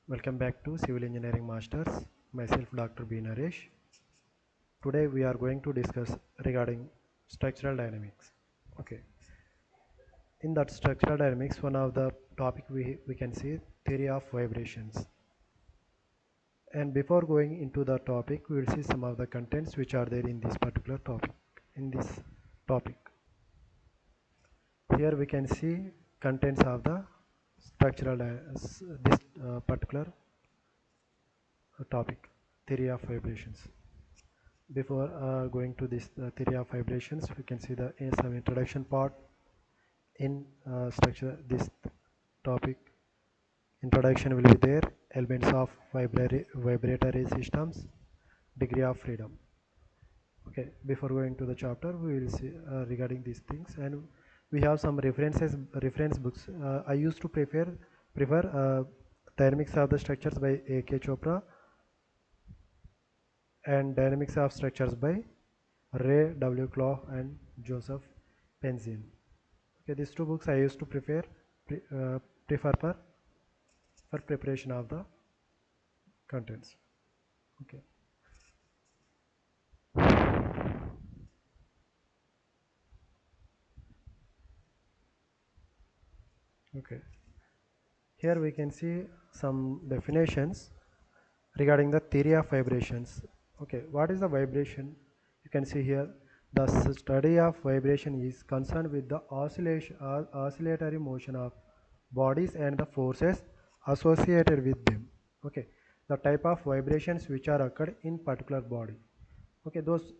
Welcome back to Civil Engineering Masters. Myself Dr. B. Naresh. Today we are going to discuss regarding structural dynamics. Okay. In that structural dynamics, one of the topic we can see theory of vibrations. And before going into the topic, we will see some of the contents which are there in this particular topic. In this topic, here we can see contents of the this particular topic, theory of vibrations. Before going to this theory of vibrations, we can see the some introduction part in structure this topic. Introduction will be there, elements of vibratory systems, degree of freedom. Okay, before going to the chapter, we will see regarding these things, and we have some reference books. I used to prefer dynamics of the structures by A.K. Chopra and dynamics of structures by Ray W. Clough and Joseph Penzian. Okay, these two books I used to prefer for preparation of the contents. Okay. Okay. Here we can see some definitions regarding the theory of vibrations. Okay, what is the vibration? You can see here the study of vibration is concerned with the oscillatory motion of bodies and the forces associated with them. Okay, the type of vibrations which are occurred in particular body. Okay, those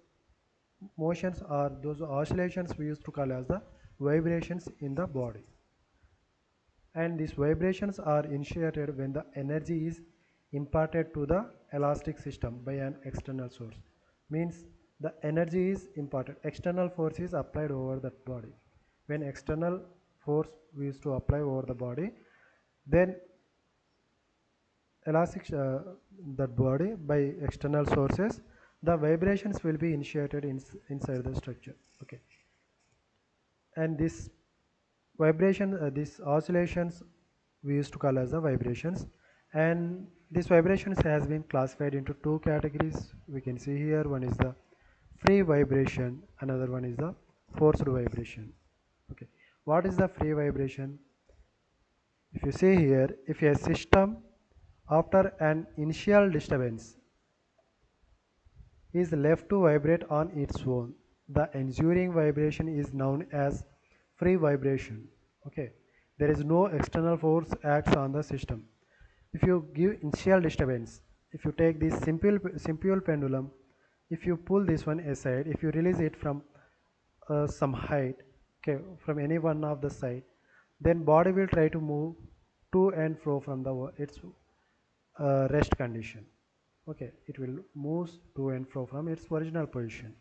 motions or those oscillations we used to call as the vibrations in the body, and these vibrations are initiated when the energy is imparted to the elastic system by an external source. Means the energy is imparted, external force is applied over that body. When external force we used to apply over the body, then elastic that body by external sources, the vibrations will be initiated inside the structure. Okay, and this vibration these oscillations we used to call as the vibrations, and these vibrations has been classified into two categories. We can see here, one is the free vibration, another one is the forced vibration. Okay, what is the free vibration? If you see here, if a system after an initial disturbance is left to vibrate on its own, the ensuing vibration is known as free vibration. Okay, there is no external force acts on the system. If you give initial disturbance, if you take this simple pendulum, if you pull this one aside, if you release it from some height, okay, from any one of the side, then body will try to move to and fro from the its rest condition. Okay, it will move to and fro from its original position.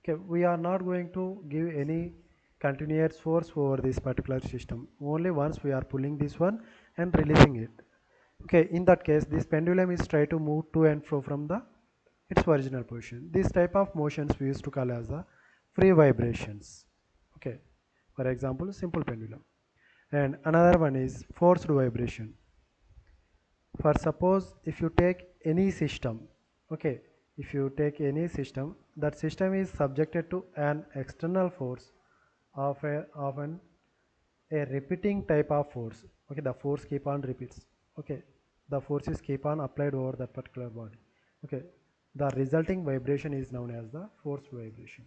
Okay, we are not going to give any continuous force over this particular system, only once we are pulling this one and releasing it. Okay, in that case this pendulum is try to move to and fro from the its original position. This type of motions we used to call as the free vibrations. Okay, for example, simple pendulum. And another one is forced vibration. For suppose if you take any system, okay, if you take any system, that system is subjected to an external force of a repeating type of force. Okay, the force keep on repeats. Okay, the forces keep on applied over that particular body. Okay, the resulting vibration is known as the force vibration.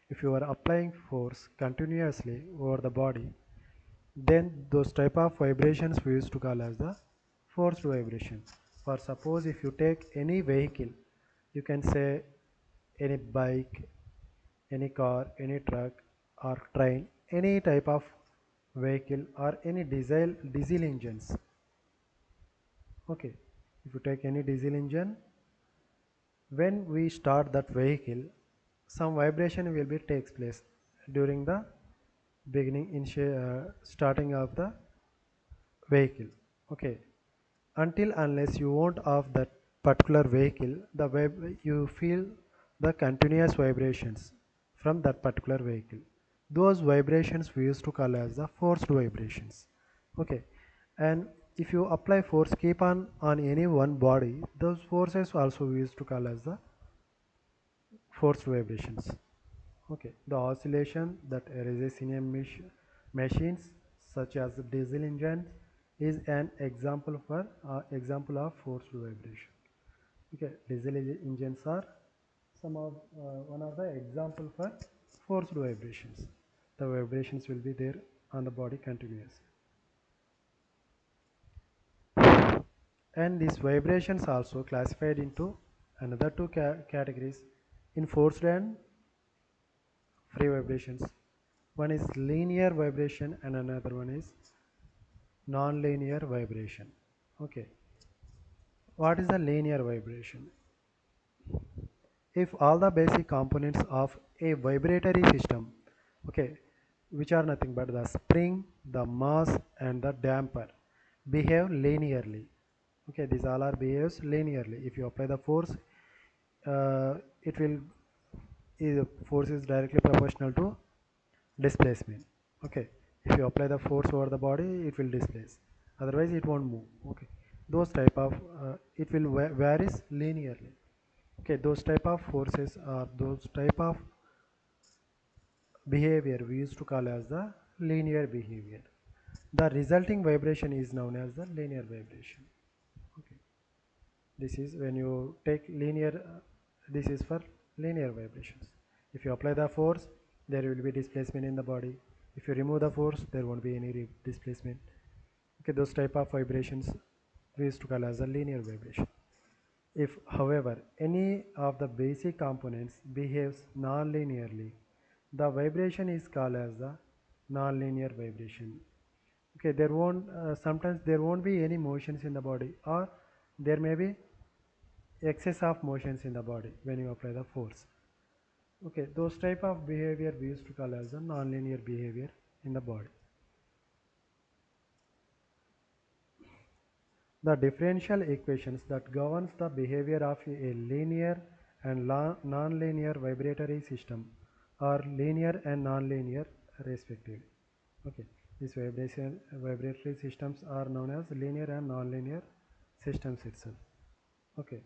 If you are applying force continuously over the body, then those type of vibrations we used to call as the forced vibration. For suppose if you take any vehicle, you can say any bike, any car, any truck or train, any type of vehicle or any diesel engines. Okay, if you take any diesel engine, when we start that vehicle, some vibration will be takes place during the beginning in starting of the vehicle. Okay, until unless you won't off that particular vehicle, the you feel the continuous vibrations from that particular vehicle. Those vibrations we used to call as the forced vibrations. Okay, and if you apply force keep on any one body, those forces also we used to call as the forced vibrations. Okay, the oscillation that arises in a machines such as diesel engines is an example of forced vibration. Okay, diesel engines are some of one of the example for forced vibrations. The vibrations will be there on the body continuously. And these vibrations also classified into another two categories in forced and free vibrations. One is linear vibration and another one is non-linear vibration. Okay, what is a linear vibration? If all the basic components of a vibratory system, okay, which are nothing but the spring, the mass and the damper, behave linearly. Okay, these all are behaves linearly. If you apply the force, it will force is directly proportional to displacement. Okay, if you apply the force over the body, it will displace, otherwise it won't move. Okay, those type of it will varies linearly. Okay, those type of forces or those type of behavior we used to call as the linear behavior. The resulting vibration is known as the linear vibration. Okay, this is when you take linear this is for linear vibrations. If you apply the force, there will be displacement in the body. If you remove the force, there won't be any displacement. Okay, those type of vibrations we used to call as a linear vibration. If however any of the basic components behaves non-linearly, the vibration is called as the non-linear vibration. Okay, there won't sometimes there won't be any motions in the body, or there may be excess of motions in the body when you apply the force. Okay, those type of behavior we used to call as a non-linear behavior in the body. The differential equations that governs the behavior of a linear and non-linear vibratory system are linear and non-linear respectively. Okay, these vibratory systems are known as linear and non-linear systems itself. Okay,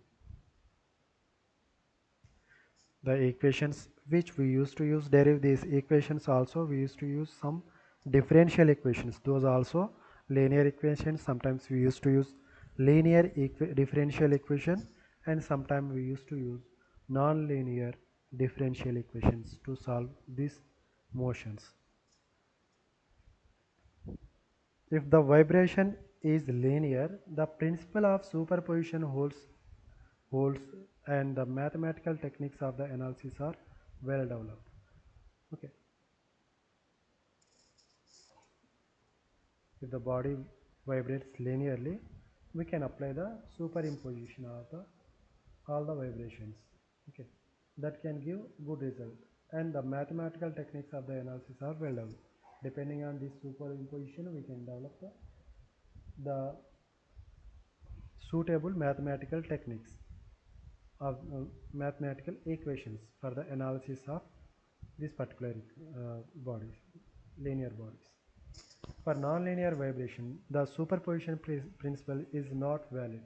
the equations which we used to use derive these equations also we used to use some differential equations, those also linear equations. Sometimes we used to use linear differential equation, and sometimes we used to use non-linear differential equations to solve these motions. If the vibration is linear, the principle of superposition holds and the mathematical techniques of the analysis are well developed. Okay, if the body vibrates linearly, we can apply the superimposition of the all the vibrations. Okay, that can give good result, and the mathematical techniques of the analysis are well developed. Depending on this superimposition, we can develop the suitable mathematical techniques of mathematical equations for the analysis of this particular bodies, linear bodies. For nonlinear vibration, the superposition principle is not valid,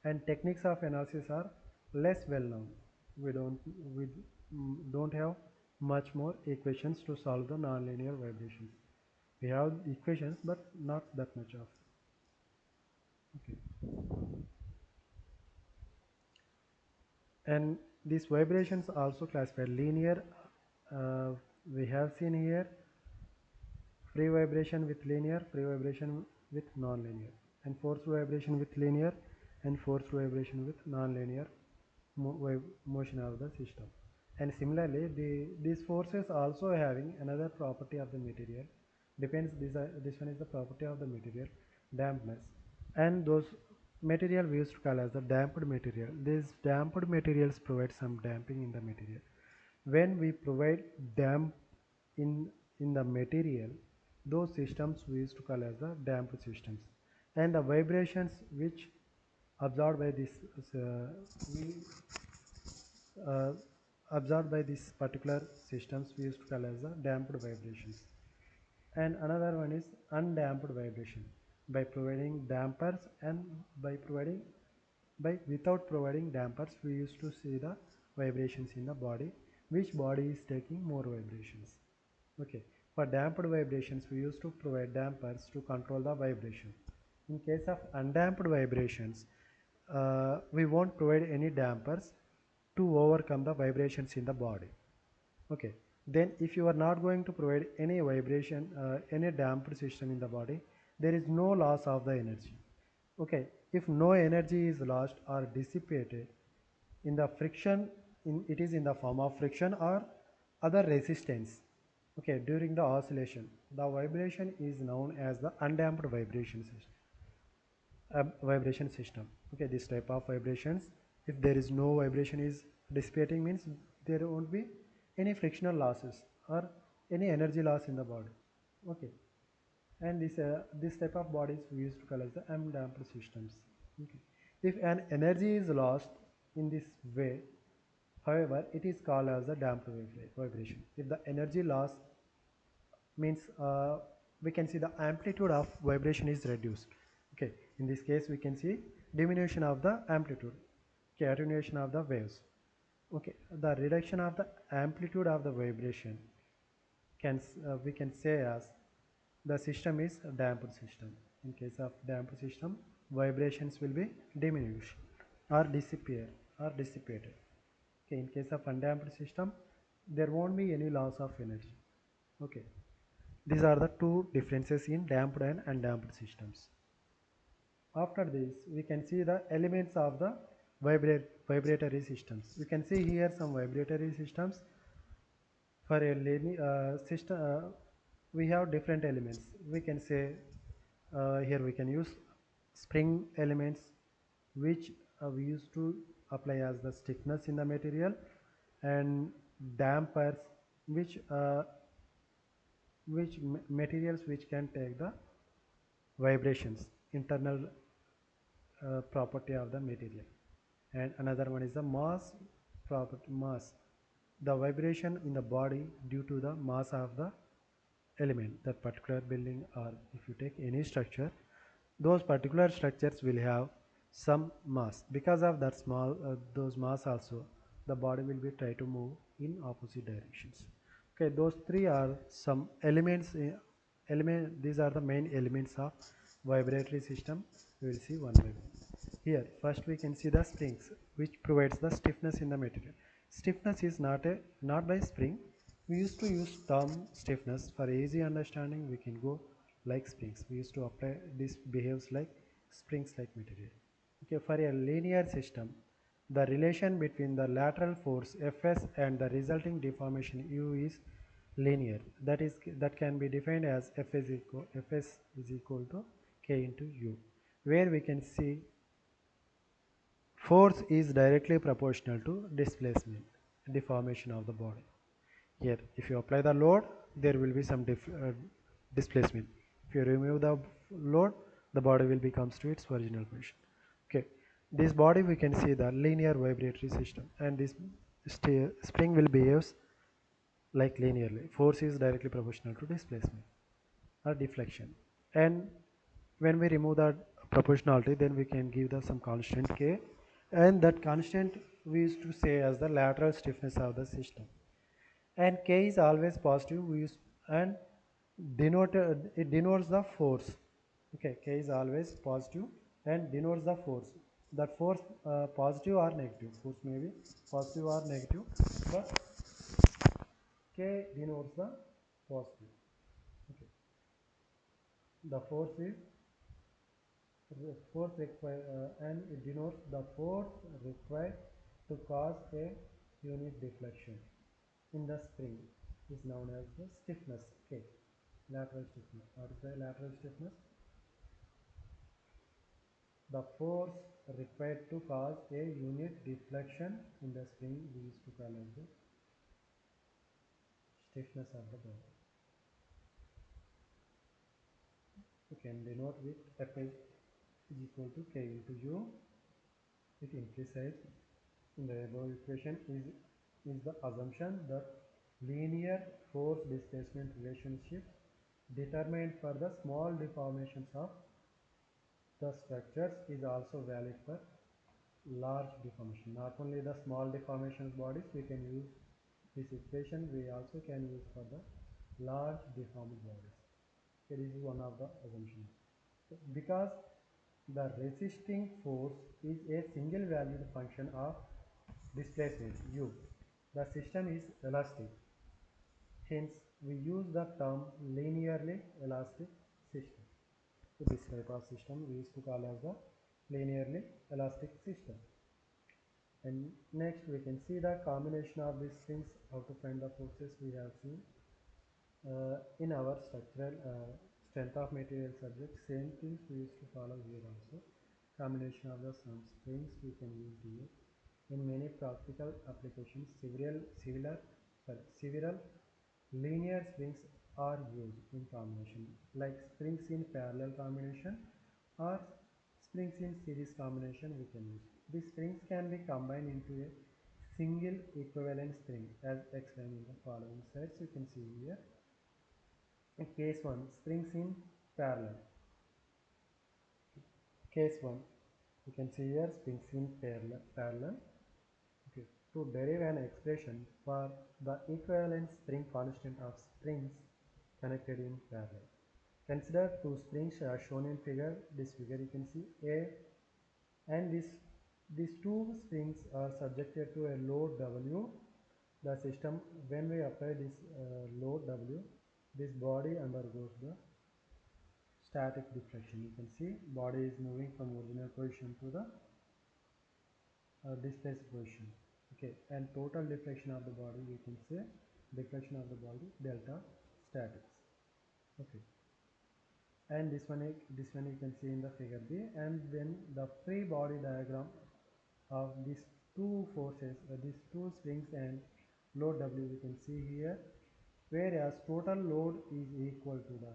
and techniques of analysis are less well known. We don't have much more equations to solve the nonlinear vibrations. We have equations, but not that much of. Okay, and these vibrations also classified linear. We have seen here free vibration with linear, free vibration with non-linear, and forced vibration with linear, and forced vibration with non-linear motion of the system. And similarly, these forces also having another property of the material. Depends, this one is the property of the material, dampness, and those material we used to call as the damped material. These damped materials provide some damping in the material. When we provide damp in the material, those systems we used to call as the damped systems, and the vibrations which absorbed by this we uh, absorbed by this particular systems we used to call as the damped vibrations. And another one is undamped vibration. by providing dampers, and by providing by without providing dampers we used to see the vibrations in the body, which body is taking more vibrations. Okay, for damped vibrations we used to provide dampers to control the vibration. In case of undamped vibrations, we won't provide any dampers to overcome the vibrations in the body. Okay, then if you are not going to provide any vibration, any damped system in the body, there is no loss of the energy. Okay, if no energy is lost or dissipated in the friction, it is in the form of friction or other resistance. Okay, during the oscillation, the vibration is known as the undamped vibration system. Okay, this type of vibrations, if there is no vibration is dissipating, means there won't be any frictional losses or any energy loss in the body. Okay, and this type of bodies we used to call as the undamped systems. Okay, if an energy is lost in this way, however, it is called as a damped vibration. If the energy loss means, we can see the amplitude of vibration is reduced. Okay, in this case we can see diminution of the amplitude, okay, attenuation of the waves. Okay, the reduction of the amplitude of the vibration we can say as the system is a damped system. In case of damped system, vibrations will be diminished or disappear or dissipated. Okay, in case of undamped system, there won't be any loss of energy. Okay, these are the two differences in damped and undamped systems. After this, we can see the elements of the vibratory systems. We can see here some vibratory systems. For a linear system, we have different elements. We can say, here we can use spring elements, which we used to apply as the stiffness in the material, and dampers, which materials which can take the vibrations, internal property of the material. And another one is the mass property. Mass, the vibration in the body due to the mass of the element, that particular building, or if you take any structure, those particular structures will have some mass. Because of that small those mass also, the body will be try to move in opposite directions. Okay, those three are some elements. These are the main elements of vibratory system. We will see one by one. Here first we can see the springs, which provides the stiffness in the material. Stiffness is not by spring. We used to use term stiffness. For easy understanding, we can go like springs. We used to apply this behaves like springs like material. Okay, for a linear system, the relation between the lateral force Fs and the resulting deformation U is linear. That can be defined as Fs is equal to K into U, where we can see force is directly proportional to displacement, deformation of the body. Here, if you apply the load, there will be some displacement. If you remove the load, the body will becomes to its original position. Okay, this body we can see the linear vibratory system, and this spring will behave like linearly. Force is directly proportional to displacement or deflection. And when we remove that proportionality, then we can give the some constant K, and that constant we used to say as the lateral stiffness of the system. And K is always positive. We use and it denotes the force. Okay, K is always positive and denotes the force. That force, positive or negative, force may be positive or negative, but K denotes the positive. Okay, the force is force required, and it denotes the force required to cause a unit deflection in the spring is known as the stiffness. K, lateral stiffness. What is the lateral stiffness? The force required to cause a unit deflection in the spring we used to call as the stiffness of the body. You can denote with F is equal to K into U. It implies in the above equation is the assumption that linear force displacement relationship determined for the small deformations of the structures is also valid for large deformation. Not only the small deformation bodies we can use this equation, we also can use for the large deformed bodies. Okay, this is one of the assumptions. Because the resisting force is a single valued function of displacement u, the system is elastic. Hence, we use the term linearly elastic system. So this type of system we used to call as the linearly elastic system. And next we can see the combination of these things, how to find the forces we have seen in our structural strength of material subject. Same things we used to follow here also. Combination of the some springs we can use here. In many practical applications, several linear springs are used in combination, like springs in parallel combination or springs in series combination we can use. These springs can be combined into a single equivalent spring as explained in the following slides. You can see here. In case 1, springs in parallel. Case 1, you can see here springs in parallel. Okay. To derive an expression for the equivalent spring constant of springs connected in parallel. Consider two springs as shown in figure. This figure you can see A and these two springs are subjected to a load W. The system, when we apply this load W, this body undergoes the static deflection. You can see body is moving from original position to the displaced position. Okay, and total deflection of the body, you can say deflection of the body delta statics. Okay, and this one you can see in the figure B. And then the free body diagram of these two forces, these two springs and load W, you can see here, whereas total load is equal to the,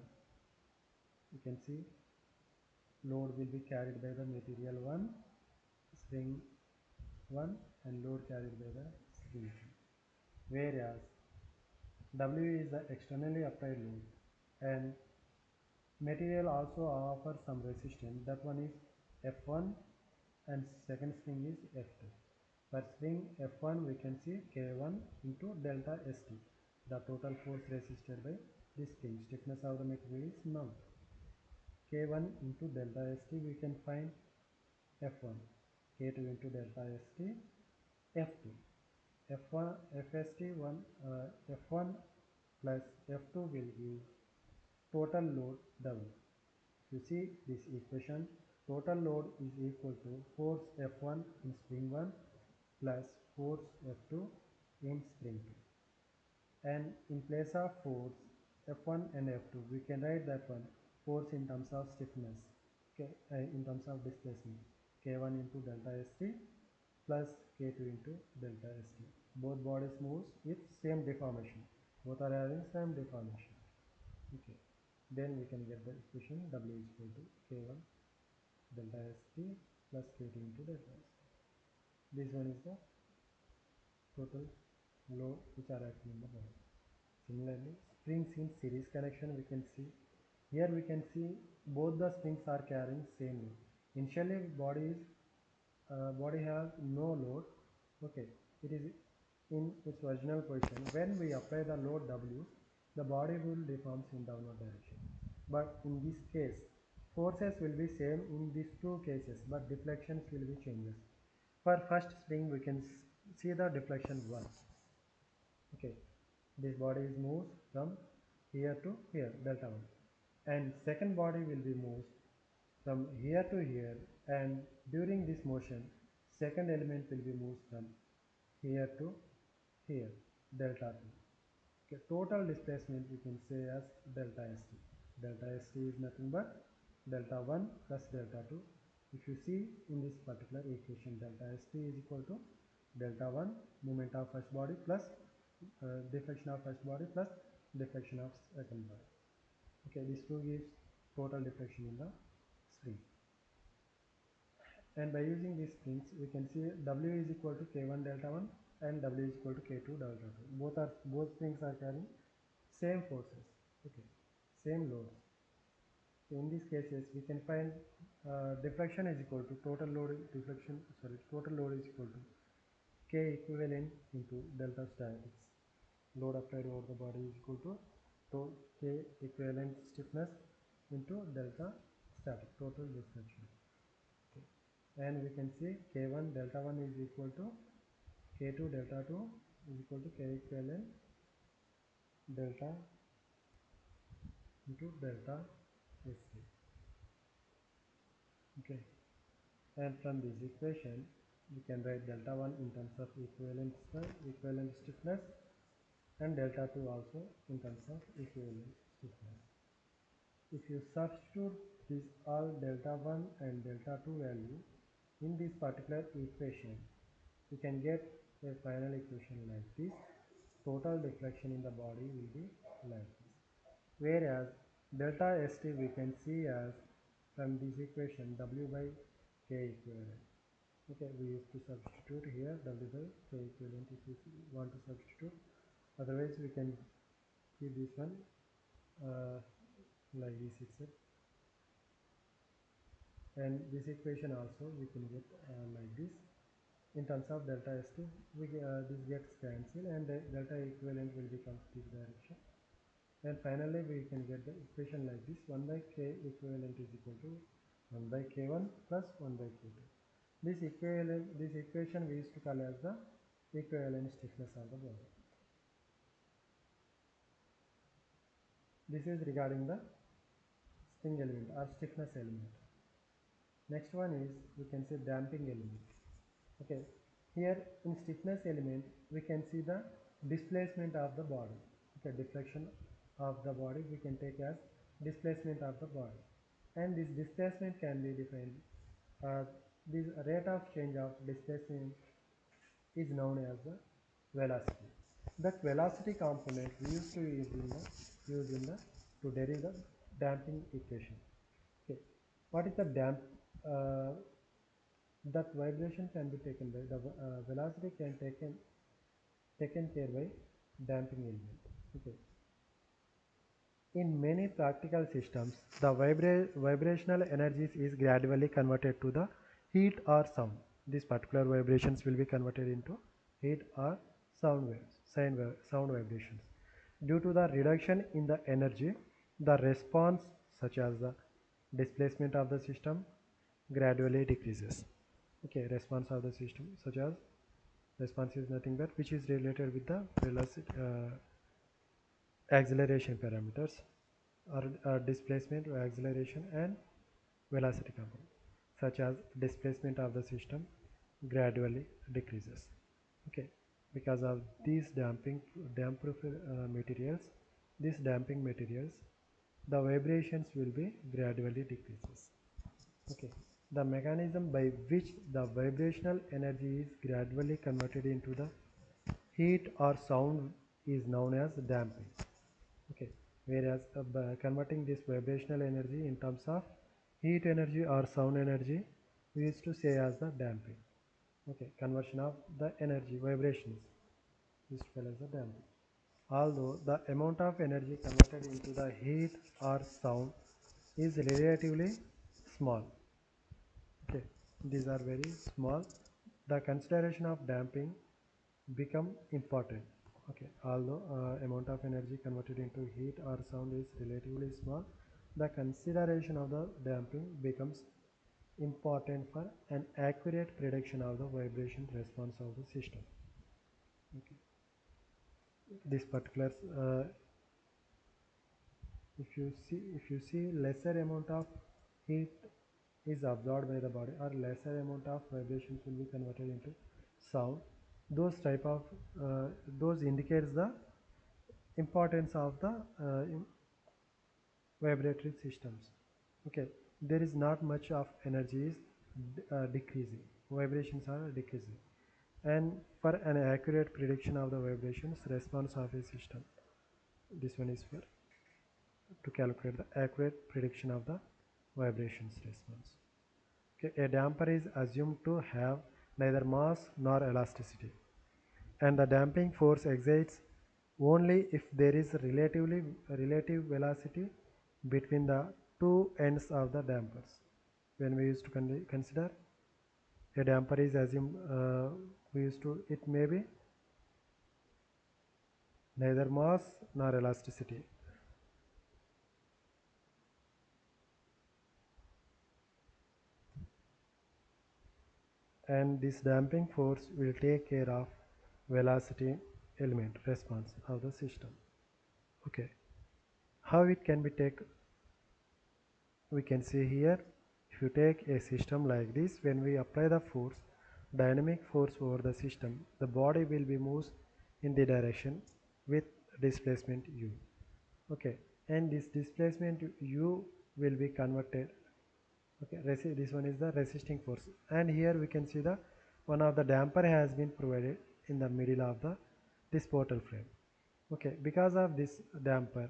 you can see load will be carried by the material 1, spring 1, and load carried by the spring 2, whereas W is the externally applied load and material also offers some resistance. That one is F1 and second spring is F2. For spring F1 we can see K1 into delta St, the total force resisted by this spring. Stiffness of the material is known. K1 into delta St we can find F1, K2 into delta St, F2. F1 FST1 F1 plus F2 will give total load W. You see this equation, total load is equal to force F1 in spring 1 plus force F2 in spring 2. And in place of force F1 and F2, we can write that one force in terms of stiffness, okay, in terms of displacement, K1 into delta St plus K2 into delta St. Both bodies moves with same deformation. Both are having same deformation. Okay. Then we can get the equation W is equal to K1 delta St plus K2 into delta St. This one is the total load which are acting in the body. Similarly, springs in series connection we can see. Here we can see both the springs are carrying same load. Initially body has no load. Okay, it is in its original position. When we apply the load W, the body will deform in downward direction. But in this case, forces will be same in these two cases, but deflections will be changes. For first spring, we can see the deflection 1. Okay, this body is moved from here to here, delta 1. And second body will be moved from here to here, and during this motion, second element will be moved from here to here, delta 2. Okay, total displacement we can say as delta St. Delta St is nothing but delta 1 plus delta 2. If you see in this particular equation, delta St is equal to delta 1 moment of first body plus deflection of first body plus deflection of second body. Okay, this two gives total deflection in the spring. And by using these things, we can see W is equal to K1 delta 1 and W is equal to K2 delta 2. Both springs are carrying same forces. Okay, same loads. So in these cases, we can find deflection is equal to total load is equal to K equivalent into delta statics. Load applied over the body is equal to K equivalent stiffness into delta static, total deflection. Okay. And we can see K1 delta 1 is equal to K2 delta 2 is equal to K equivalent delta into delta SC. Okay. And from this equation, we can write delta 1 in terms of equivalent stiffness, and delta 2 also in terms of equivalent stiffness. If you substitute this all delta 1 and delta 2 value in this particular equation, you can get a final equation like this. Total deflection in the body will be like this. Whereas delta ST we can see as from this equation W by K equivalent. Okay, we used to substitute here W by K equivalent if you want to substitute. Otherwise, we can keep this one like this itself. And this equation also we can get like this. In terms of delta S2, this gets cancelled, and the delta equivalent will become this direction. And finally, we can get the equation like this: 1 by K equivalent is equal to 1 by K1 plus 1 by K2. This equation we used to call as the equivalent stiffness of the body. This is regarding the sting element or stiffness element. Next one is, we can say, damping element. Okay, here in stiffness element we can see the displacement of the body. Okay, deflection of the body we can take as displacement of the body, and this displacement can be defined. This rate of change of displacement is known as the velocity. That velocity component we used to use in the to derive the damping equation. Okay, what is the uh, that vibration can be taken by the velocity can taken care by damping element. Okay. In many practical systems, the vibrational energies is gradually converted to the heat or sound. These particular vibrations will be converted into heat or sound waves, sound vibrations. Due to the reduction in the energy, the response, such as the displacement of the system, gradually decreases. Okay, response of the system, such as response is nothing but which is related with the velocity, acceleration parameters, or displacement or acceleration and velocity component, such as displacement of the system gradually decreases. Okay, because of these damping materials, the vibrations will be gradually decreases. Okay, the mechanism by which the vibrational energy is gradually converted into the heat or sound is known as damping. Okay, whereas by converting this vibrational energy in terms of heat energy or sound energy, we used to say as the damping. Okay, conversion of the energy vibrations is called as the damping. Although the amount of energy converted into the heat or sound is relatively small. Okay, these are very small. The consideration of damping become important. Okay, although amount of energy converted into heat or sound is relatively small, the consideration of the damping becomes important for an accurate prediction of the vibration response of the system. Okay, this particular if you see lesser amount of heat is absorbed by the body, or lesser amount of vibrations will be converted into sound, those indicates the importance of the vibratory systems. Okay, there is not much of energy is decreasing, vibrations are decreasing, and for an accurate prediction of the vibrations response of a system, this one is for to calculate the accurate prediction of the vibrations response. Okay, a damper is assumed to have neither mass nor elasticity, and the damping force exerts only if there is relative velocity between the two ends of the dampers. when we used to consider a damper is assumed, we used to, it may be neither mass nor elasticity. And this damping force will take care of velocity element response of the system. Okay, how it can be taken, we can see here. If you take a system like this, when we apply the force, dynamic force over the system, the body will be moves in the direction with displacement u. Okay, and this displacement u will be converted. Okay, this one is the resisting force, and here we can see the one of the damper has been provided in the middle of the this portal frame. Okay, because of this damper,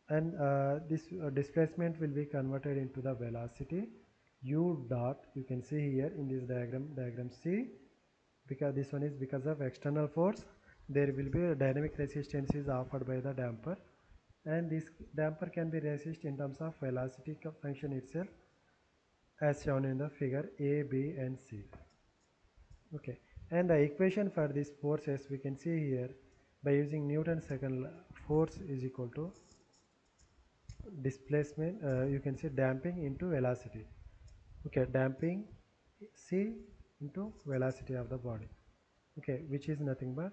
and this displacement will be converted into the velocity u dot. You can see here in this diagram C, because this one is because of external force, there will be a dynamic resistance is offered by the damper, and this damper can be resist in terms of velocity function itself as shown in the figure A, B and C. Okay, and the equation for these forces we can see here by using Newton's second force is equal to displacement, you can say damping into velocity. Okay, damping C into velocity of the body. Okay, which is nothing but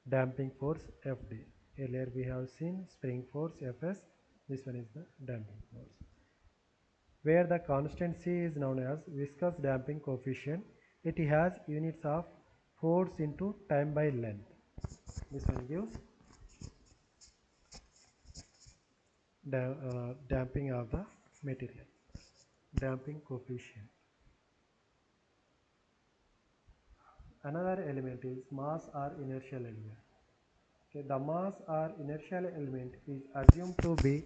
damping force Fd. Earlier we have seen spring force Fs, this one is the damping force, where the constant C is known as viscous damping coefficient. It has units of force into time by length. This one gives damping of the material, damping coefficient. Another element is mass or inertial element. Okay, the mass or inertial element is assumed to be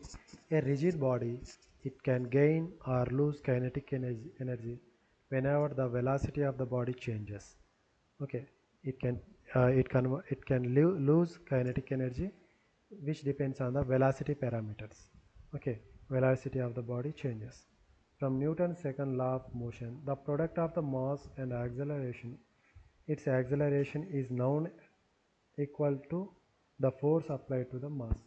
a rigid body. It can gain or lose kinetic energy whenever the velocity of the body changes. Okay, it can lose kinetic energy, which depends on the velocity parameters. Okay, velocity of the body changes. From Newton's second law of motion, the product of the mass and acceleration, its acceleration is known equal to the force applied to the mass.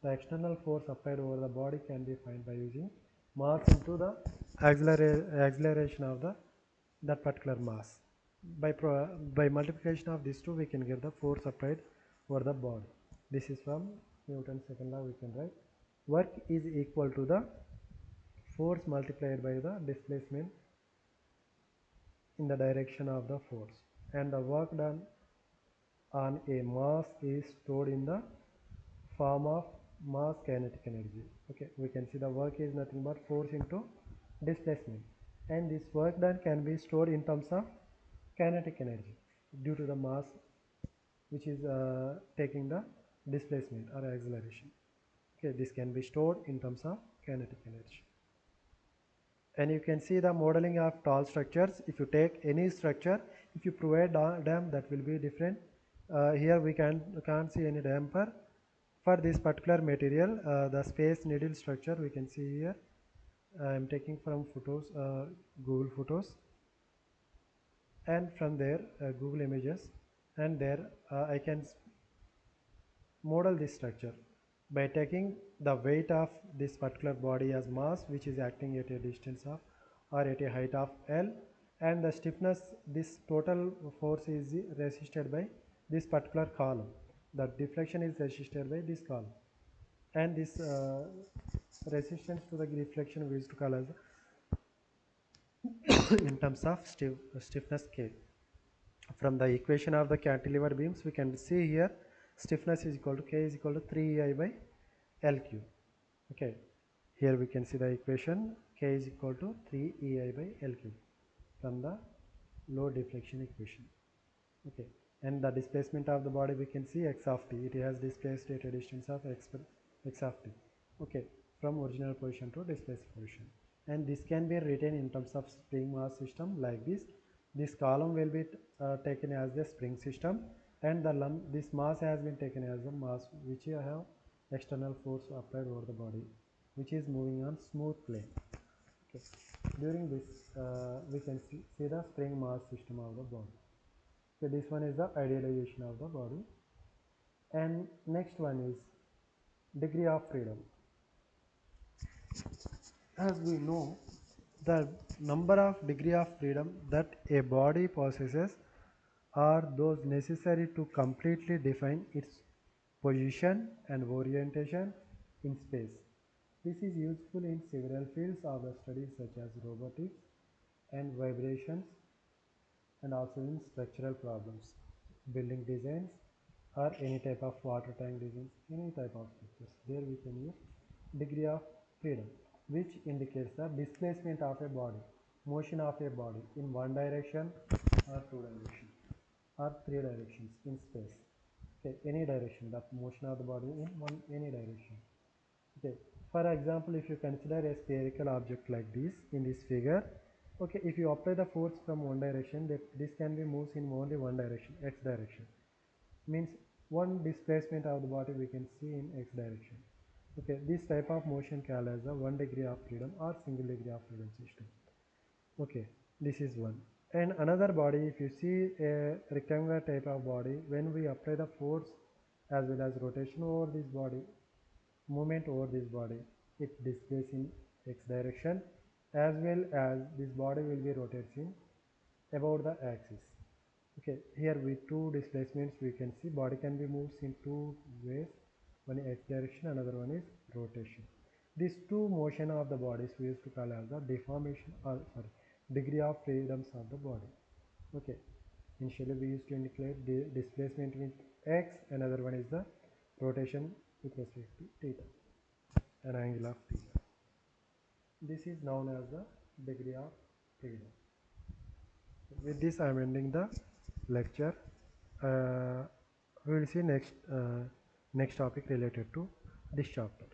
The external force applied over the body can be found by using mass into the acceleration of the that particular mass. By multiplication of these two, we can get the force applied over the body. This is from Newton's second law. We can write work is equal to the force multiplied by the displacement in the direction of the force, and the work done on a mass is stored in the form of mass kinetic energy. Okay, we can see the work is nothing but force into displacement, and this work done can be stored in terms of kinetic energy due to the mass which is taking the displacement or acceleration. Okay, this can be stored in terms of kinetic energy. And you can see the modeling of tall structures. If you take any structure, if you provide dam, that will be different. Here we can't see any damper for this particular material. The space needle structure we can see here. I am taking from photos, Google Photos, and from there Google Images, and there I can model this structure by taking the weight of this particular body as mass, which is acting at a distance of or at a height of L, and the stiffness, this total force is resisted by this particular column. The deflection is resisted by this column, and this resistance to the deflection we used to call as in terms of stiffness K. From the equation of the cantilever beams, we can see here stiffness is equal to K is equal to 3EI by LQ. Okay, here we can see the equation K is equal to 3EI by LQ from the load deflection equation. Okay, and the displacement of the body we can see x of t. It has displaced at a distance of x of t. Okay, from original position to displaced position, and this can be written in terms of spring mass system like this. This column will be taken as the spring system, and the this mass has been taken as the mass which you have external force applied over the body, which is moving on smooth plane. Okay. During this, we can see the spring mass system of the body. Okay, this one is the idealization of the body. And next one is degree of freedom. As we know, the number of degree of freedom that a body possesses are those necessary to completely define its position and orientation in space. This is useful in several fields of the study such as robotics and vibrations, and also in structural problems, building designs, or any type of water tank designs, any type of structures. There we can use degree of freedom, which indicates the displacement of a body, motion of a body in one direction or two directions or three directions in space. Okay, any direction, the motion of the body in any direction. Okay, for example, if you consider a spherical object like this in this figure, okay, if you apply the force from one direction, that this can be moves in only one direction, x direction. Means one displacement of the body we can see in x direction. Okay, this type of motion called as a one degree of freedom or single degree of freedom system. Okay, this is one. And another body, if you see a rectangular type of body, when we apply the force as well as rotation over this body, movement over this body, it displays in x direction, as well as this body will be rotating about the axis. Okay, here with two displacements we can see body can be moved in two ways, one is x direction, another one is rotation. These two motion of the bodies we used to call as the deformation, or sorry, degree of freedoms of the body. Okay, initially we used to indicate the displacement with x, another one is the rotation with respect to theta, an angle of theta. This is known as the degree of freedom. With this I am ending the lecture. We will see next topic related to this chapter.